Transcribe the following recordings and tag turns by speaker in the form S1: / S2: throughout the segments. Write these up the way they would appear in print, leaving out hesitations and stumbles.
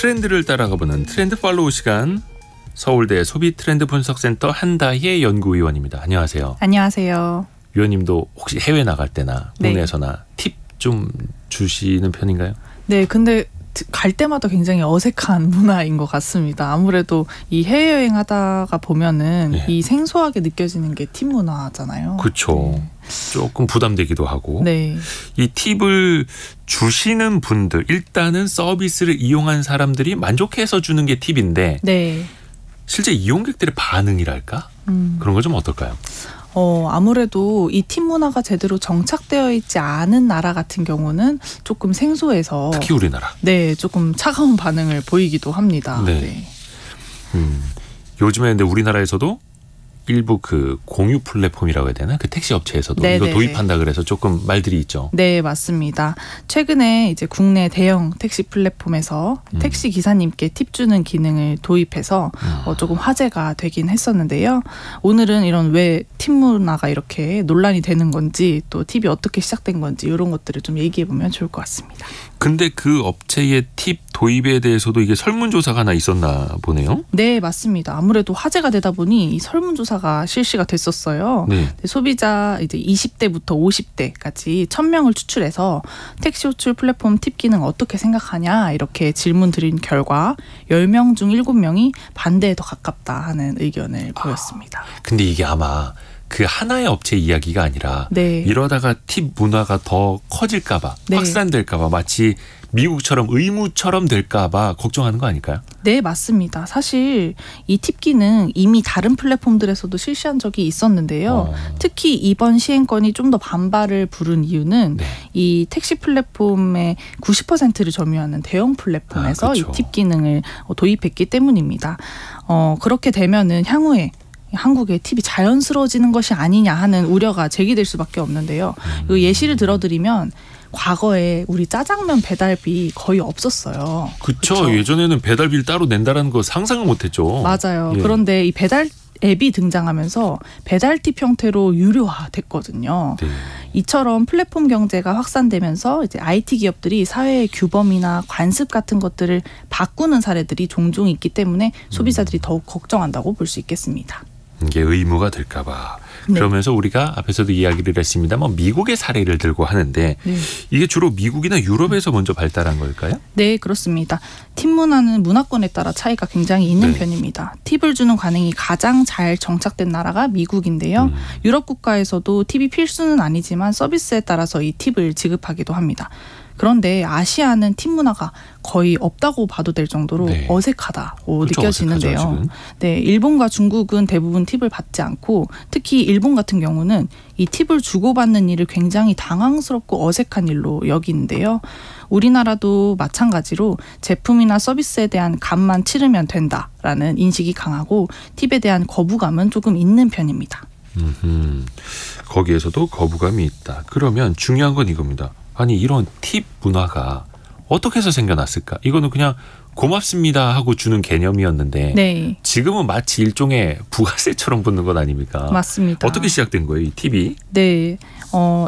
S1: 트렌드를 따라가보는 트렌드 팔로우 시간, 서울대 소비트렌드 분석센터 한다혜 연구위원입니다. 안녕하세요.
S2: 안녕하세요.
S1: 위원님도 혹시 해외 나갈 때나 국내에서나 팁 좀 주시는 편인가요?
S2: 네, 근데 갈 때마다 굉장히 어색한 문화인 것 같습니다. 아무래도 이 해외여행 하다가 보면은 이 생소하게 느껴지는 게 팁 문화잖아요.
S1: 그렇죠. 조금 부담되기도 하고.
S2: 네.
S1: 이 팁을 주시는 분들, 일단은 서비스를 이용한 사람들이 만족해서 주는 게 팁인데
S2: 네.
S1: 실제 이용객들의 반응이랄까? 그런 건 좀 어떨까요?
S2: 아무래도 이 팁 문화가 제대로 정착되어 있지 않은 나라 같은 경우는 조금 생소해서
S1: 특히 우리나라.
S2: 네, 조금 차가운 반응을 보이기도 합니다.
S1: 네.
S2: 네.
S1: 요즘에 근데 우리나라에서도 일부 그 공유 플랫폼이라고 해야 되나? 그 택시 업체에서도 이거 도입한다 그래서 조금 말들이 있죠. 네,
S2: 맞습니다. 최근에 이제 국내 대형 택시 플랫폼에서 택시 기사님께 팁 주는 기능을 도입해서 조금 화제가 되긴 했었는데요. 오늘은 이런 왜 팁 문화가 이렇게 논란이 되는 건지, 또 팁이 어떻게 시작된 건지 이런 것들을 좀 얘기해 보면 좋을 것 같습니다.
S1: 근데 그 업체의 팁 도입에 대해서도 이게 설문조사가 하나 있었나 보네요.
S2: 네, 맞습니다. 아무래도 화제가 되다 보니 이 설문조사가 실시가 됐었어요. 네. 소비자 이제 20대부터 50대까지 1000명을 추출해서 택시 호출 플랫폼 팁 기능 어떻게 생각하냐 이렇게 질문 드린 결과 10명 중 7명이 반대에 더 가깝다 하는 의견을 보였습니다.
S1: 근데 이게 아마 그 하나의 업체 이야기가 아니라 이러다가 팁 문화가 더 커질까 봐, 확산될까 봐, 마치 미국처럼 의무처럼 될까 봐 걱정하는 거 아닐까요? 네,
S2: 맞습니다. 사실 이 팁 기능 이미 다른 플랫폼들에서도 실시한 적이 있었는데요. 특히 이번 시행권이 좀 더 반발을 부른 이유는 이 택시 플랫폼의 90%를 점유하는 대형 플랫폼에서 이 팁 기능을 도입했기 때문입니다. 그렇게 되면은 향후에 한국의 팁이 자연스러워지는 것이 아니냐 하는 우려가 제기될 수밖에 없는데요. 이 예시를 들어드리면 과거에 우리 짜장면 배달비 거의 없었어요.
S1: 그렇죠. 예전에는 배달비를 따로 낸다는 거 상상을 못했죠.
S2: 맞아요. 그런데 이 배달 앱이 등장하면서 배달 팁 형태로 유료화됐거든요. 이처럼 플랫폼 경제가 확산되면서 이제 IT 기업들이 사회의 규범이나 관습 같은 것들을 바꾸는 사례들이 종종 있기 때문에 소비자들이 더욱 걱정한다고 볼 수 있겠습니다.
S1: 이게 의무가 될까 봐. 그러면서 우리가 앞에서도 이야기를 했습니다. 미국의 사례를 들고 하는데 이게 주로 미국이나 유럽에서 먼저 발달한 걸까요?
S2: 네, 그렇습니다. 팁 문화는 문화권에 따라 차이가 굉장히 있는 편입니다. 팁을 주는 관행이 가장 잘 정착된 나라가 미국인데요. 유럽 국가에서도 팁이 필수는 아니지만 서비스에 따라서 이 팁을 지급하기도 합니다. 그런데 아시아는 팁 문화가 거의 없다고 봐도 될 정도로 어색하다고 느껴지는데요. 어색하죠, 네, 일본과 중국은 대부분 팁을 받지 않고 특히 일본 같은 경우는 이 팁을 주고받는 일을 굉장히 당황스럽고 어색한 일로 여기는데요. 우리나라도 마찬가지로 제품이나 서비스에 대한 값만 치르면 된다라는 인식이 강하고 팁에 대한 거부감은 조금 있는 편입니다.
S1: 거기에서도 거부감이 있다. 그러면 중요한 건 이겁니다. 아니 이런 팁 문화가 어떻게 해서 생겨났을까? 이거는 그냥 고맙습니다 하고 주는 개념이었는데 지금은 마치 일종의 부가세처럼 붙는 것 아닙니까?
S2: 맞습니다.
S1: 어떻게 시작된 거예요, 이 팁이?
S2: 네.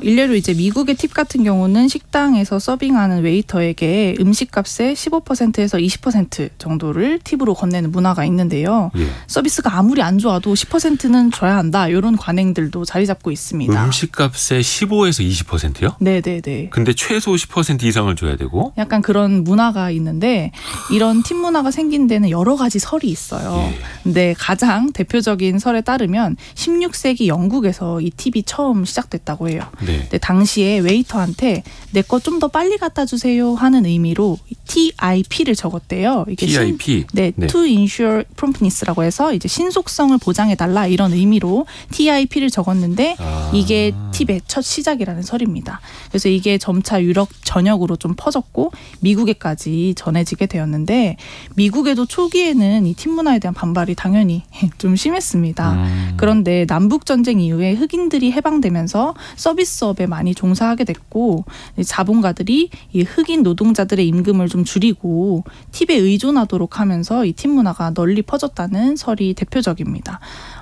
S2: 일례로 이제 미국의 팁 같은 경우는 식당에서 서빙하는 웨이터에게 음식값의 15%에서 20% 정도를 팁으로 건네는 문화가 있는데요. 서비스가 아무리 안 좋아도 10%는 줘야 한다. 이런 관행들도 자리 잡고 있습니다.
S1: 음식값의 15에서 20%요?
S2: 네네네.
S1: 근데 최소 10% 이상을 줘야 되고?
S2: 약간 그런 문화가 있는데 이런 팁 문화가 생긴 데는 여러 가지 설이 있어요. 근데 가장 대표적인 설에 따르면 16세기 영국에서 이 팁이 처음 시작됐다고 해요. 근데 당시에 웨이터한테 내 거 좀 더 빨리 갖다 주세요 하는 의미로 TIP를 적었대요. 이게
S1: TIP?
S2: To ensure promptness라고 해서 이제 신속성을 보장해달라 이런 의미로 TIP를 적었는데 이게 팁의 첫 시작이라는 설입니다. 그래서 이게 점차 유럽 전역으로 좀 퍼졌고 미국에까지 전해지게 되었는데 미국에도 초기에는 이 팁 문화에 대한 반발이 당연히 좀 심했습니다. 그런데 남북전쟁 이후에 흑인들이 해방되면서 서비스업에 많이 종사하게 됐고 자본가들이 이 흑인 노동자들의 임금을 좀 줄이고 팁에 의존하도록 하면서 이 팁 문화가 널리 퍼졌다는 설이 대표적입니다.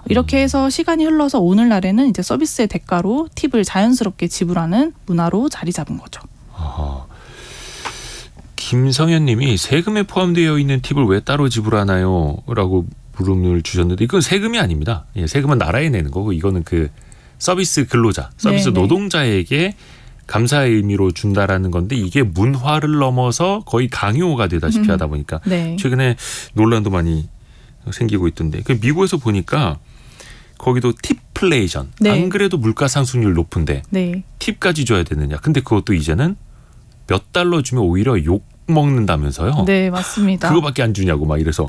S2: 이렇게 해서 시간이 흘러서 오늘날에는 이제 서비스의 대가로 팁을 자연스럽게 지불하는 문화로 자리 잡은 거죠.
S1: 김성현님이 세금에 포함되어 있는 팁을 왜 따로 지불하나요? 라고 물음을 주셨는데 이건 세금이 아닙니다. 예, 세금은 나라에 내는 거고 이거는 그 서비스 근로자, 서비스 네네. 노동자에게 감사의 의미로 준다라는 건데 이게 문화를 넘어서 거의 강요가 되다시피 하다 보니까 네. 최근에 논란도 많이 생기고 있던데 그 미국에서 보니까 거기도 팁플레이션. 네. 안 그래도 물가 상승률 높은데 네. 팁까지 줘야 되느냐. 근데 그것도 이제는 몇 달러 주면 오히려 욕 먹는다면서요.
S2: 네, 맞습니다.
S1: 그거밖에 안 주냐고 막 이래서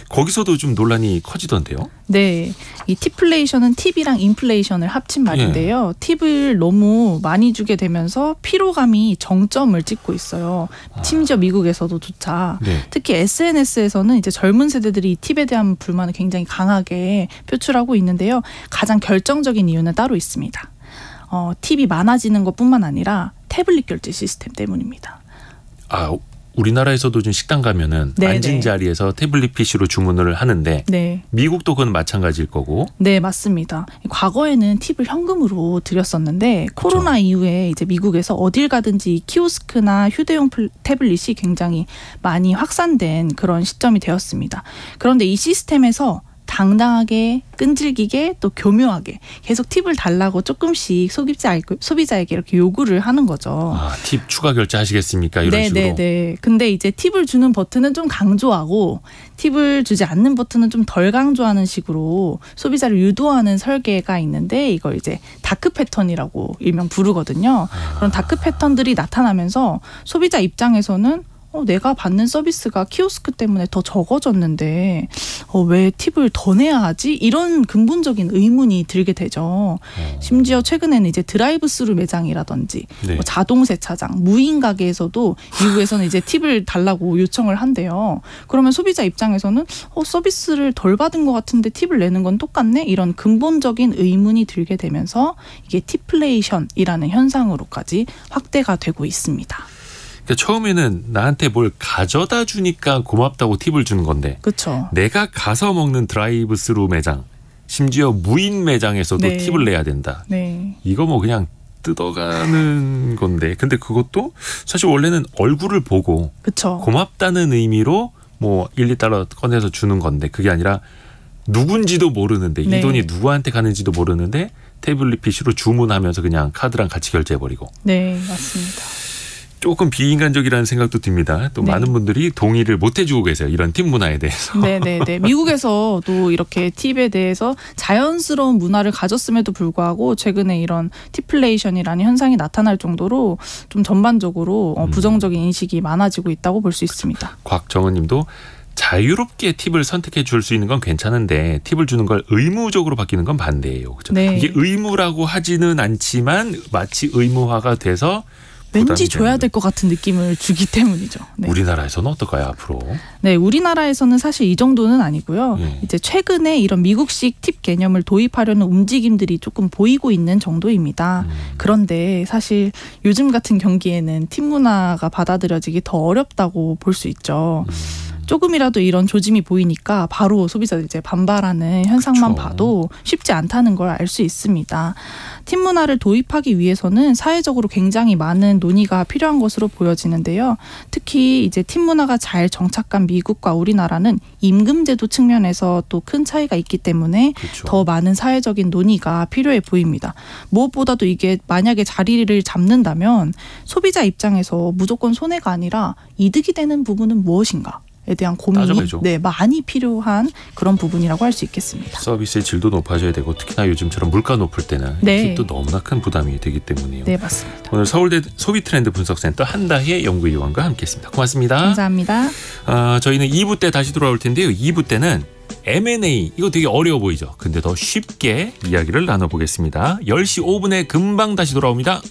S1: 거기서도 좀 논란이 커지던데요.
S2: 네, 이 팁플레이션은 팁이랑 인플레이션을 합친 말인데요. 예. 팁을 너무 많이 주게 되면서 피로감이 정점을 찍고 있어요. 심지어 미국에서도조차. 네. 특히 SNS에서는 이제 젊은 세대들이 이 팁에 대한 불만을 굉장히 강하게 표출하고 있는데요. 가장 결정적인 이유는 따로 있습니다. 팁이 많아지는 것뿐만 아니라 태블릿 결제 시스템 때문입니다.
S1: 우리나라에서도 좀 식당 가면은 네네. 앉은 자리에서 태블릿 PC로 주문을 하는데 네. 미국도 그건 마찬가지일 거고.
S2: 네, 맞습니다. 과거에는 팁을 현금으로 드렸었는데 그렇죠. 코로나 이후에 이제 미국에서 어딜 가든지 키오스크나 휴대용 태블릿이 굉장히 많이 확산된 그런 시점이 되었습니다. 그런데 이 시스템에서 당당하게 끈질기게 또 교묘하게 계속 팁을 달라고 조금씩 소비자에게 이렇게 요구를 하는 거죠.
S1: 팁 추가 결제하시겠습니까? 이런 식으로.
S2: 네네네. 근데 이제 팁을 주는 버튼은 좀 강조하고 팁을 주지 않는 버튼은 좀 덜 강조하는 식으로 소비자를 유도하는 설계가 있는데 이걸 이제 다크 패턴이라고 일명 부르거든요. 그런 다크 패턴들이 나타나면서 소비자 입장에서는 내가 받는 서비스가 키오스크 때문에 더 적어졌는데 왜 팁을 더 내야 하지? 이런 근본적인 의문이 들게 되죠. 심지어 최근에는 이제 드라이브 스루 매장이라든지 네. 자동 세차장, 무인 가게에서도 미국에서는 이제 팁을 달라고 요청을 한대요. 그러면 소비자 입장에서는 서비스를 덜 받은 것 같은데 팁을 내는 건 똑같네? 이런 근본적인 의문이 들게 되면서 이게 팁플레이션이라는 현상으로까지 확대가 되고 있습니다.
S1: 그러니까 처음에는 나한테 뭘 가져다 주니까 고맙다고 팁을 주는 건데
S2: 그쵸.
S1: 내가 가서 먹는 드라이브 스루 매장 심지어 무인 매장에서도 네. 팁을 내야 된다. 네. 이거 뭐 그냥 뜯어가는 건데 근데 그것도 사실 원래는 얼굴을 보고 그쵸. 고맙다는 의미로 뭐 1, 2달러 꺼내서 주는 건데 그게 아니라 누군지도 모르는데 네. 이 돈이 누구한테 가는지도 모르는데 태블릿 PC로 주문하면서 그냥 카드랑 같이 결제해버리고.
S2: 네, 맞습니다.
S1: 조금 비인간적이라는 생각도 듭니다. 또 네. 많은 분들이 동의를 못 해주고 계세요. 이런 팁 문화에 대해서.
S2: 네네네. 미국에서도 이렇게 팁에 대해서 자연스러운 문화를 가졌음에도 불구하고 최근에 이런 팁플레이션이라는 현상이 나타날 정도로 좀 전반적으로 부정적인 인식이 많아지고 있다고 볼 수 있습니다.
S1: 곽정은 님도 자유롭게 팁을 선택해 줄 수 있는 건 괜찮은데 팁을 주는 걸 의무적으로 바뀌는 건 반대예요. 그렇죠? 네. 이게 의무라고 하지는 않지만 마치 의무화가 돼서
S2: 왠지 줘야 될 것 같은 느낌을 주기 때문이죠. 네.
S1: 우리나라에서는 어떨까요, 앞으로?
S2: 네, 우리나라에서는 사실 이 정도는 아니고요. 이제 최근에 이런 미국식 팁 개념을 도입하려는 움직임들이 조금 보이고 있는 정도입니다. 그런데 사실 요즘 같은 경기에는 팁 문화가 받아들여지기 더 어렵다고 볼 수 있죠. 조금이라도 이런 조짐이 보이니까 바로 소비자들이 이제 반발하는 현상만 그렇죠. 봐도 쉽지 않다는 걸 알 수 있습니다. 팁 문화를 도입하기 위해서는 사회적으로 굉장히 많은 논의가 필요한 것으로 보여지는데요. 특히 이제 팁 문화가 잘 정착한 미국과 우리나라는 임금제도 측면에서 또 큰 차이가 있기 때문에 그렇죠. 더 많은 사회적인 논의가 필요해 보입니다. 무엇보다도 이게 만약에 자리를 잡는다면 소비자 입장에서 무조건 손해가 아니라 이득이 되는 부분은 무엇인가? 에 대한 고민이 네, 많이 필요한 그런 부분이라고 할 수 있겠습니다.
S1: 서비스의 질도 높아져야 되고 특히나 요즘처럼 물가 높을 때는 네. 팁도 너무나 큰 부담이 되기 때문이에요.
S2: 네, 맞습니다.
S1: 오늘 서울대 소비트렌드 분석센터 한다혜 연구위원과 함께했습니다. 고맙습니다.
S2: 감사합니다.
S1: 저희는 2부 때 다시 돌아올 텐데요. 2부 때는 M&A 이거 되게 어려워 보이죠. 근데 더 쉽게 이야기를 나눠보겠습니다. 10시 5분에 금방 다시 돌아옵니다.